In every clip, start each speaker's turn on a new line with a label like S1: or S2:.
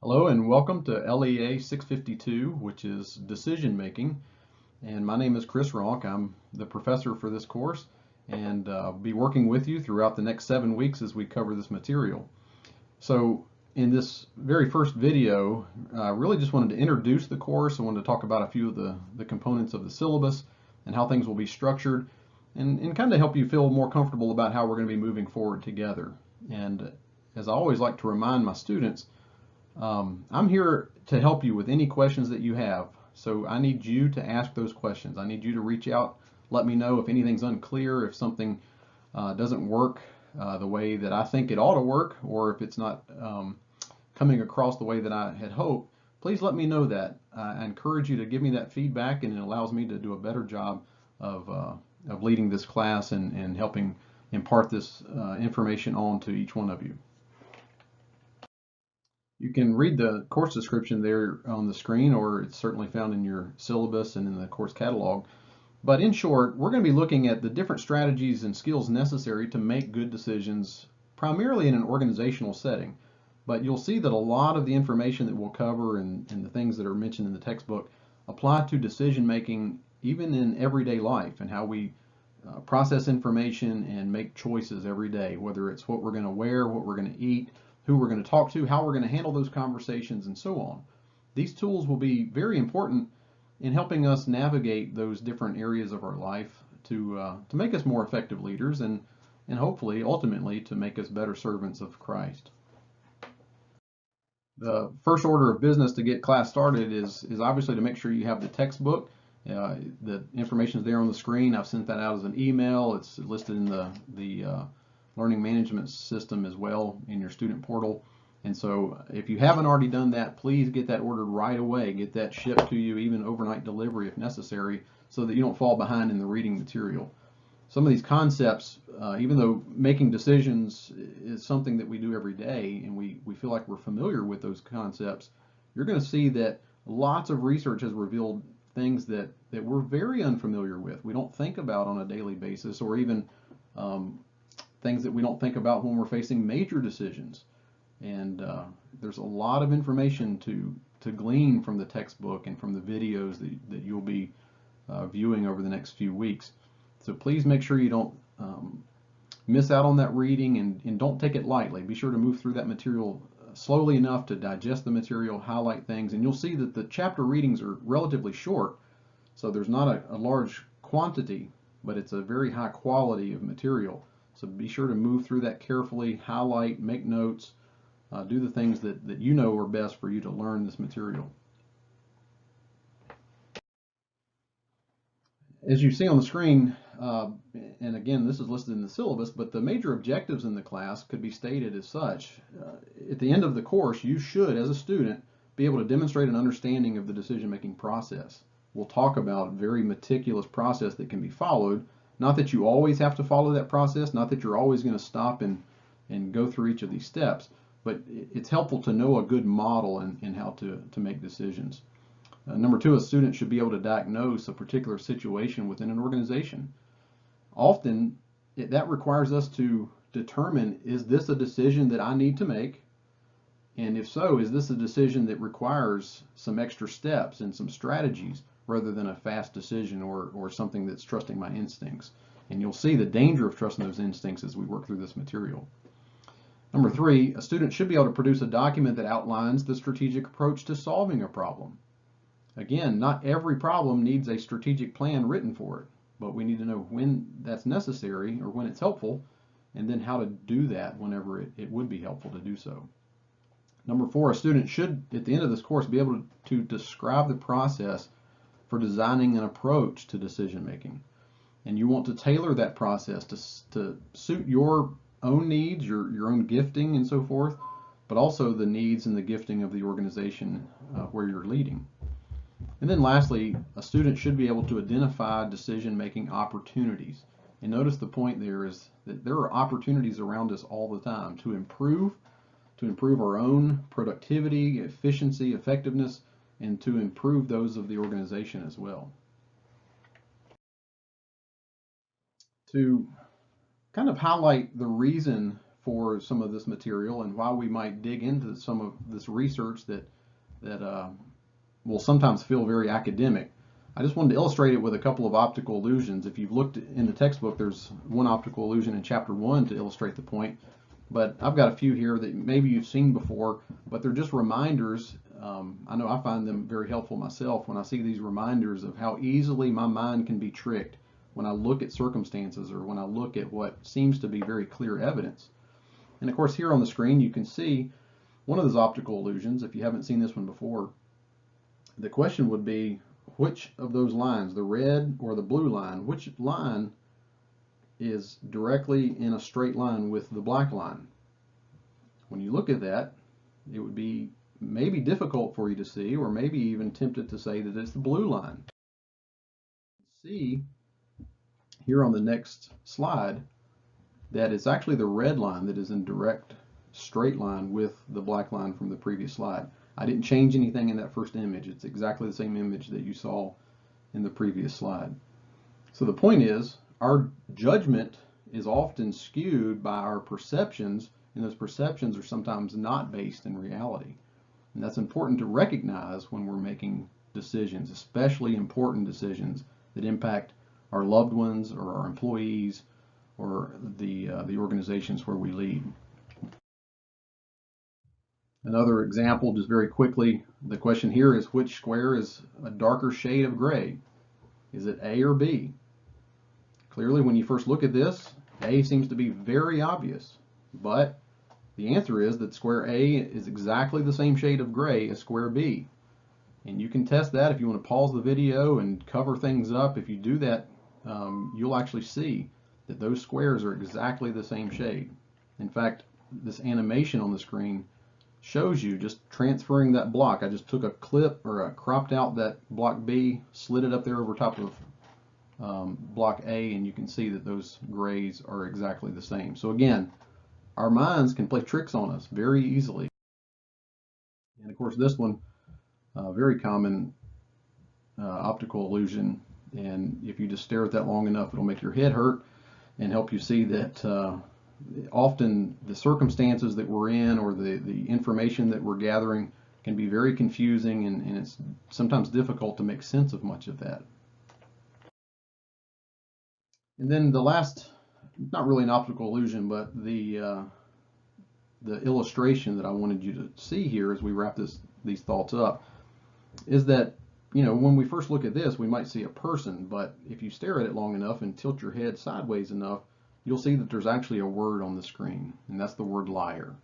S1: Hello and welcome to LEA652, which is decision making. And my name is Chris Ronk. I'm the professor for this course and be working with you throughout the next 7 weeks as we cover this material. So in this very first video, I really just wanted to introduce the course. I wanted to talk about a few of the components of the syllabus and how things will be structured and kind of help you feel more comfortable about how we're going to be moving forward together. And as I always like to remind my students, I'm here to help you with any questions that you have. So I need you to ask those questions. I need you to reach out, let me know if anything's unclear, if something doesn't work the way that I think it ought to work, or if it's not coming across the way that I had hoped. Please let me know that. I encourage you to give me that feedback, and it allows me to do a better job of leading this class and helping impart this information on to each one of you. You can read the course description there on the screen, or it's certainly found in your syllabus and in the course catalog. But in short, we're going to be looking at the different strategies and skills necessary to make good decisions, primarily in an organizational setting. But you'll see that a lot of the information that we'll cover and the things that are mentioned in the textbook apply to decision making even in everyday life and how we process information and make choices every day, whether it's what we're going to wear, what we're going to eat, who we're going to talk to, how we're going to handle those conversations, and so on. These tools will be very important in helping us navigate those different areas of our life to make us more effective leaders and hopefully, ultimately, to make us better servants of Christ. The first order of business to get class started is obviously to make sure you have the textbook. The information is there on the screen. I've sent that out as an email. It's listed in the learning management system as well in your student portal. And so if you haven't already done that, please get that ordered right away. Get that shipped to you, even overnight delivery if necessary, so that you don't fall behind in the reading material. Some of these concepts, even though making decisions is something that we do every day and we feel like we're familiar with those concepts, you're going to see that lots of research has revealed things that we're very unfamiliar with. We don't think about on a daily basis, or even things that we don't think about when we're facing major decisions. And there's a lot of information to glean from the textbook and from the videos that you'll be viewing over the next few weeks. So please make sure you don't miss out on that reading and don't take it lightly. Be sure to move through that material slowly enough to digest the material, highlight things, and you'll see that the chapter readings are relatively short. So there's not a large quantity, but it's a very high quality of material. So be sure to move through that carefully, highlight, make notes, do the things that you know are best for you to learn this material. As you see on the screen, and again, this is listed in the syllabus, but the major objectives in the class could be stated as such. At the end of the course, you should, as a student, be able to demonstrate an understanding of the decision-making process. We'll talk about a very meticulous process that can be followed. Not that you always have to follow that process, not that you're always going to stop and go through each of these steps, but it's helpful to know a good model in how to make decisions. Number two, a student should be able to diagnose a particular situation within an organization. Often, that requires us to determine, is this a decision that I need to make? And if so, is this a decision that requires some extra steps and some strategies rather than a fast decision or something that's trusting my instincts? And you'll see the danger of trusting those instincts as we work through this material. Number three, a student should be able to produce a document that outlines the strategic approach to solving a problem. Again, not every problem needs a strategic plan written for it, but we need to know when that's necessary or when it's helpful, and then how to do that whenever it would be helpful to do so. Number four, a student should, at the end of this course, be able to describe the process for designing an approach to decision making. And you want to tailor that process to suit your own needs, your own gifting and so forth, but also the needs and the gifting of the organization where you're leading. And then lastly, a student should be able to identify decision-making opportunities. And notice the point there is that there are opportunities around us all the time to improve our own productivity, efficiency, effectiveness, and to improve those of the organization as well. To kind of highlight the reason for some of this material and why we might dig into some of this research that will sometimes feel very academic. I just wanted to illustrate it with a couple of optical illusions. If you've looked in the textbook, there's one optical illusion in chapter 1 to illustrate the point, but I've got a few here that maybe you've seen before, but they're just reminders. I know I find them very helpful myself when I see these reminders of how easily my mind can be tricked when I look at circumstances or when I look at what seems to be very clear evidence. And of course, here on the screen you can see one of those optical illusions. If you haven't seen this one before, the question would be, which of those lines, the red or the blue line, which line is directly in a straight line with the black line? When you look at that, it would be maybe difficult for you to see, or maybe even tempted to say that it's the blue line. See here on the next slide that it's actually the red line that is in direct straight line with the black line from the previous slide. I didn't change anything in that first image. It's exactly the same image that you saw in the previous slide. So the point is, our judgment is often skewed by our perceptions, and those perceptions are sometimes not based in reality. And that's important to recognize when we're making decisions, especially important decisions that impact our loved ones or our employees or the organizations where we lead. Another example, just very quickly, the question here is, which square is a darker shade of gray? Is it A or B? Clearly, when you first look at this, A seems to be very obvious, but the answer is that square A is exactly the same shade of gray as square B. And you can test that if you want to pause the video and cover things up. If you do that, you'll actually see that those squares are exactly the same shade. In fact, this animation on the screen shows you just transferring that block. I just took a clip or cropped out that block B, slid it up there over top of block A, and you can see that those grays are exactly the same. So again, our minds can play tricks on us very easily. And of course, this one, very common optical illusion, and if you just stare at that long enough, it'll make your head hurt and help you see that often the circumstances that we're in or the information that we're gathering can be very confusing, and it's sometimes difficult to make sense of much of that. And then the last, not really an optical illusion, but the illustration that I wanted you to see here as we wrap these thoughts up is that, you know, when we first look at this, we might see a person, but if you stare at it long enough and tilt your head sideways enough, you'll see that there's actually a word on the screen, and that's the word liar.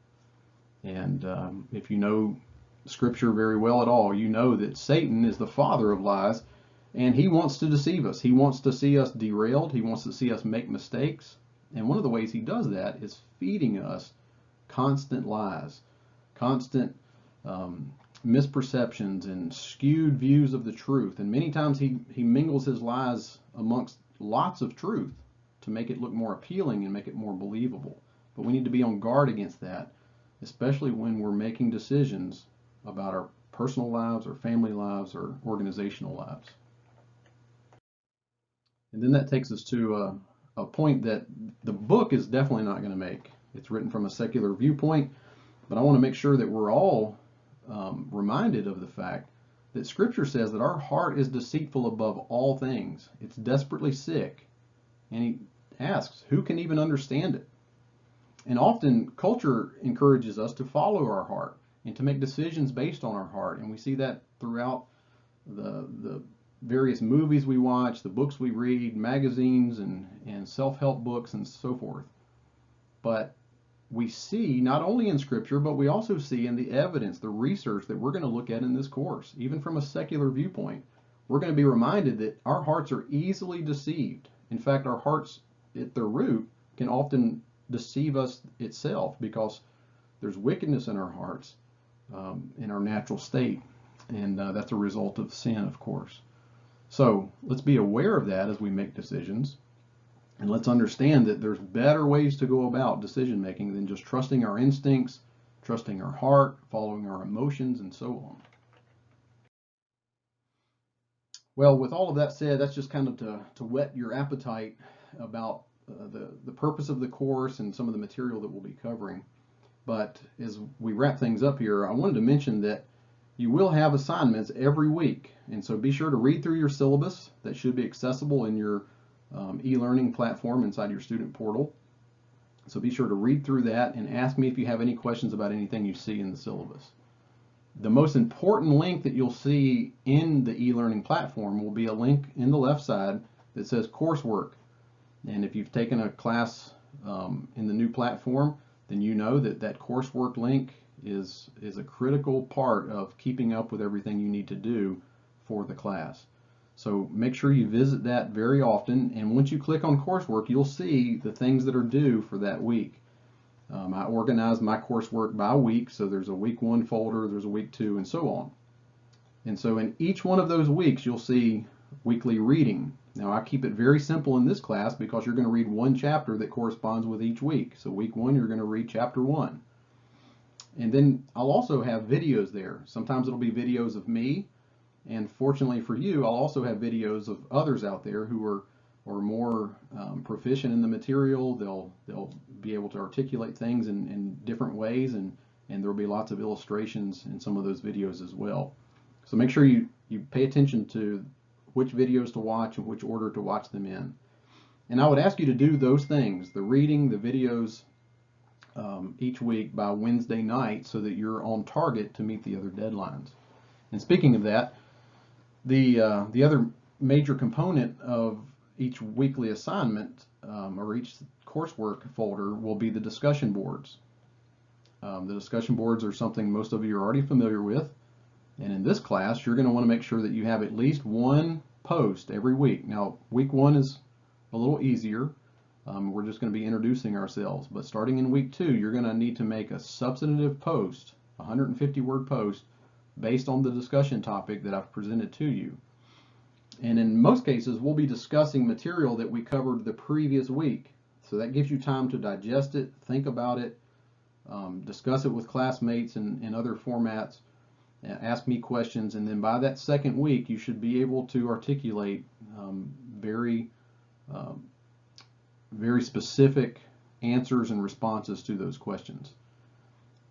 S1: And if you know Scripture very well at all, you know that Satan is the father of lies, and he wants to deceive us. He wants to see us derailed. He wants to see us make mistakes. And one of the ways he does that is feeding us constant lies, constant misperceptions and skewed views of the truth. And many times he mingles his lies amongst lots of truth to make it look more appealing and make it more believable. But we need to be on guard against that, especially when we're making decisions about our personal lives or family lives or organizational lives. And then that takes us to a point that the book is definitely not going to make. It's written from a secular viewpoint, but I want to make sure that we're all reminded of the fact that Scripture says that our heart is deceitful above all things. It's desperately sick. And he asks, who can even understand it? And often culture encourages us to follow our heart and to make decisions based on our heart. And we see that throughout the various movies we watch, the books we read, magazines and self-help books and so forth. But we see not only in Scripture, but we also see in the evidence, the research that we're going to look at in this course, even from a secular viewpoint. We're going to be reminded that our hearts are easily deceived. In fact, our hearts at their root can often deceive us itself because there's wickedness in our hearts, in our natural state, and that's a result of sin, of course. So let's be aware of that as we make decisions, and let's understand that there's better ways to go about decision making than just trusting our instincts, trusting our heart, following our emotions, and so on. Well, with all of that said, that's just kind of to whet your appetite about the purpose of the course and some of the material that we'll be covering. But as we wrap things up here, I wanted to mention that you will have assignments every week, and so be sure to read through your syllabus. That should be accessible in your e-learning platform inside your student portal. So be sure to read through that and ask me if you have any questions about anything you see in the syllabus. The most important link that you'll see in the e-learning platform will be a link in the left side that says coursework. And if you've taken a class in the new platform, then you know that that coursework link is a critical part of keeping up with everything you need to do for the class. So make sure you visit that very often, and once you click on coursework, you'll see the things that are due for that week. I organize my coursework by week, so there's a week 1 folder, there's a week 2, and so on. And so in each one of those weeks, you'll see weekly reading. Now I keep it very simple in this class because you're going to read one chapter that corresponds with each week. So week 1, you're going to read chapter 1. And then I'll also have videos there. Sometimes it'll be videos of me, and fortunately for you, I'll also have videos of others out there who are more proficient in the material. They'll be able to articulate things in different ways, and there'll be lots of illustrations in some of those videos as well. So make sure you pay attention to which videos to watch and which order to watch them in. And I would ask you to do those things, the reading, the videos, each week by Wednesday night, so that you're on target to meet the other deadlines. And speaking of that, the other major component of each weekly assignment or each coursework folder will be the discussion boards. The discussion boards are something most of you are already familiar with, and in this class you're going to want to make sure that you have at least one post every week. Now week 1 is a little easier. We're just going to be introducing ourselves, but starting in week 2 you're going to need to make a substantive post, a 150-word post based on the discussion topic that I've presented to you. And in most cases, we'll be discussing material that we covered the previous week. So that gives you time to digest it, think about it, discuss it with classmates in other formats, ask me questions, and then by that second week, you should be able to articulate very specific answers and responses to those questions.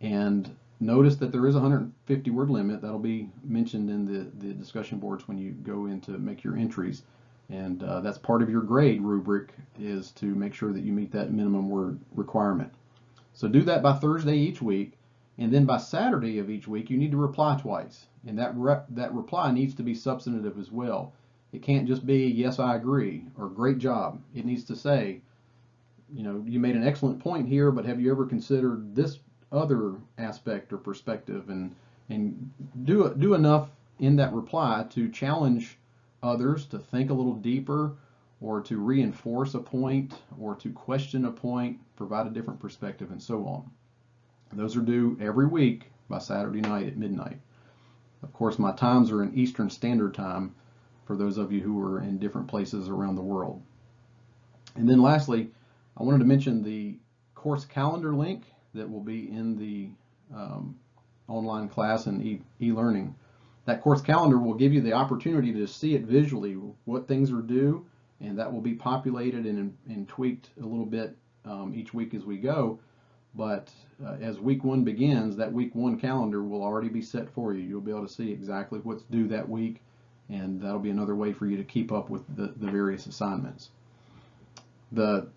S1: And notice that there is a 150-word limit. That'll be mentioned in the discussion boards when you go in to make your entries. And that's part of your grade rubric, is to make sure that you meet that minimum word requirement. So do that by Thursday each week. And then by Saturday of each week, you need to reply twice. And that reply needs to be substantive as well. It can't just be, yes, I agree, or great job. It needs to say, you know, you made an excellent point here, but have you ever considered this other aspect or perspective? And do enough in that reply to challenge others to think a little deeper, or to reinforce a point, or to question a point, provide a different perspective, and so on. Those are due every week by Saturday night at midnight. Of course, my times are in Eastern Standard Time for those of you who are in different places around the world. And then lastly, I wanted to mention the course calendar link that will be in the online class and e-learning. That course calendar will give you the opportunity to see it visually, what things are due, and that will be populated and tweaked a little bit each week as we go. But as week 1 begins, that week 1 calendar will already be set for you. You'll be able to see exactly what's due that week, and that'll be another way for you to keep up with the various assignments. The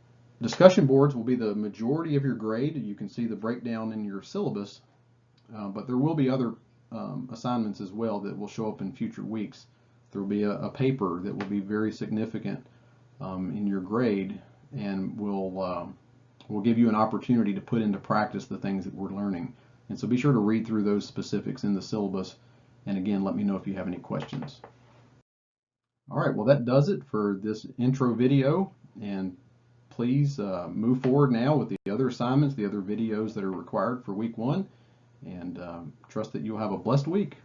S1: discussion boards will be the majority of your grade. You can see the breakdown in your syllabus, but there will be other assignments as well that will show up in future weeks. There will be a paper that will be very significant in your grade, and will give you an opportunity to put into practice the things that we're learning. And so be sure to read through those specifics in the syllabus, and again, let me know if you have any questions. All right, well, that does it for this intro video, and please move forward now with the other assignments, the other videos that are required for week 1, and trust that you'll have a blessed week.